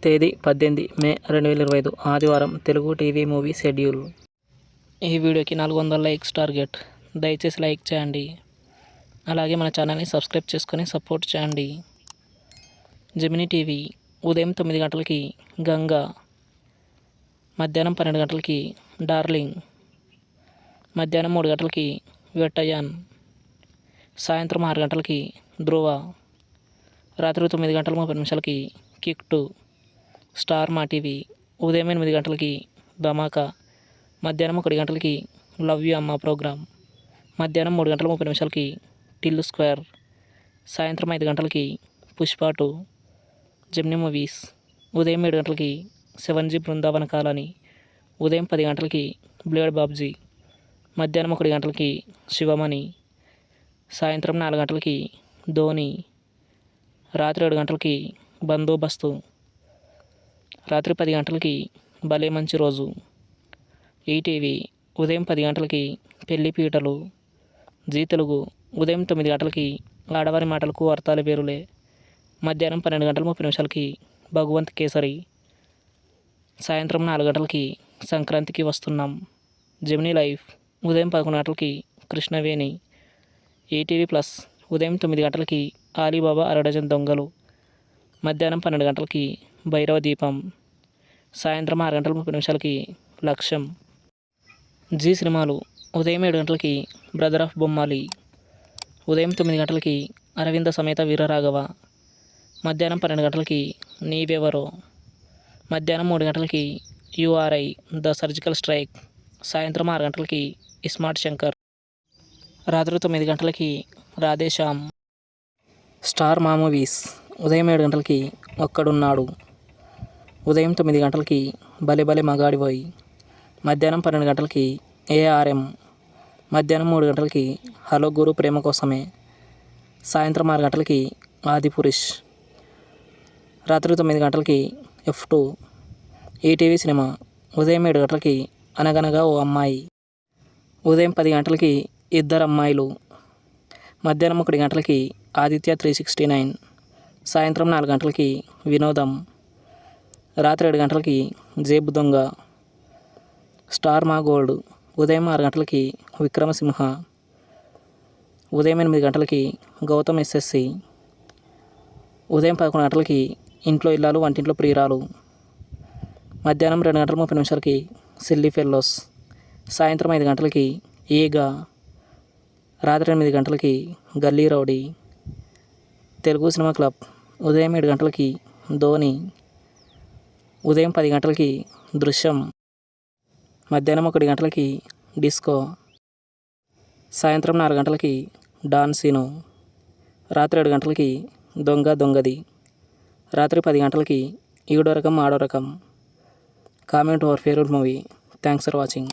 తేదీ 18 మే 2025 ఆదివారం Telugu TV movie schedule. ఈ వీడియోకి 400 లైక్స్ టార్గెట్. దయచేసి లైక్ చేయండి. అలాగే మన ఛానల్ని సబ్స్క్రైబ్ చేసుకొని సపోర్ట్ చేయండి. జెమినీ టీవీ ఉదయం 9 గంటలకి గంగా, మధ్యాహ్నం 12 గంటలకి డార్లింగ్, మధ్యాహ్నం 3 గంటలకి వెట్టయాన్, సాయంత్రం 6 గంటలకి ధ్రువ, రాత్రి 9 గంటల 30 నిమిషాలకి కిక్ 2. స్టార్ మా టీవీ ఉదయం 8 గంటలకి ధమాకా, మధ్యాహ్నం 1 గంటలకి లవ్ యూ అమ్మ ప్రోగ్రామ్, మధ్యాహ్నం 3 గంటల 30 నిమిషాలకి టిల్లు స్క్వేర్, సాయంత్రం 5 గంటలకి పుష్ప 2. జెమినీ మూవీస్ ఉదయం 7 గంటలకి 7G బృందావన కాలనీ, ఉదయం 10 గంటలకి బ్లేడ్ బాబ్జీ, మధ్యాహ్నం 1 గంటలకి శివమణి, సాయంత్రం 4 గంటలకి ధోని, రాత్రి 7 గంటలకి బందోబస్తు, రాత్రి 10 గంటలకి భలే మంచి రోజు. ఈటీవీ ఉదయం 10 గంటలకి పెళ్లి పీటలు, జీ తెలుగు ఉదయం 9 గంటలకి ఆడవారి మాటలకు అర్థాలు వేరులే, మధ్యాహ్నం 12 గంటల 30 నిమిషాలకి భగవంత్ కేసరి, సాయంత్రం 4 గంటలకి సంక్రాంతికి వస్తున్నాం. జెమినీ లైఫ్ ఉదయం 11 గంటలకి కృష్ణవేణి. ఈటీవీ ప్లస్ ఉదయం 9 గంటలకి ఆలీబాబా అరడజన్ దొంగలు, మధ్యాహ్నం 12 గంటలకి భైరవ దీపం, సాయంత్రం 6 గంటల 30 నిమిషాలకి లక్ష్యం. జీ సినిమాలు ఉదయం 7 గంటలకి బ్రదర్ ఆఫ్ బొమ్మాలి, ఉదయం 9 గంటలకి అరవింద సమేత వీరరాఘవ, మధ్యాహ్నం 12 గంటలకి నీవెవరో, మధ్యాహ్నం 3 గంటలకి యుఆర్ఐ ద సర్జికల్ స్ట్రైక్, సాయంత్రం 6 గంటలకి ఇస్మార్ట్ శంకర్, రాత్రి 9 గంటలకి రాధేశ్యామ్. స్టార్ మా మూవీస్ ఉదయం 7 గంటలకి ఒక్కడున్నాడు, ఉదయం 9 గంటలకి భలే భలే మగాడిపోయి, మధ్యాహ్నం 12 గంటలకి ఏఆర్ఎం, మధ్యాహ్నం 3 గంటలకి హలో గురు ప్రేమ కోసమే, సాయంత్రం 6 గంటలకి ఆదిపురుష్, రాత్రి 9 గంటలకి F2. ఈటీవీ సినిమా ఉదయం 7 గంటలకి అనగనగా ఓ అమ్మాయి, ఉదయం 10 గంటలకి ఇద్దరు అమ్మాయిలు, మధ్యాహ్నం 1 గంటలకి ఆదిత్య 369, సాయంత్రం 4 గంటలకి వినోదం, రాత్రి 7 గంటలకి జేబు దొంగ. స్టార్ మా గోల్డ్ ఉదయం 6 గంటలకి విక్రమసింహ, ఉదయం 8 గంటలకి గౌతమ్ ఎస్ఎస్సి, ఉదయం 11 గంటలకి ఇంట్లో ఇల్లాలు వంటింట్లో ప్రియురాలు, మధ్యాహ్నం 2 గంటల 30 నిమిషాలకి సిల్లీ ఫెల్లోస్, సాయంత్రం 5 గంటలకి ఈగా, రాత్రి 8 గంటలకి గల్లీ రౌడీ. తెలుగు సినిమా క్లబ్ ఉదయం 7 గంటలకి ధోని, ఉదయం 10 గంటలకి దృశ్యం, మధ్యాహ్నం 1 గంటలకి డిస్కో, సాయంత్రం 4 గంటలకి డాన్ సీను, రాత్రి 7 గంటలకి దొంగ దొంగది, రాత్రి 10 గంటలకి ఈడో రకం ఆడో రకం. Comment our favourite movie. Thanks for watching.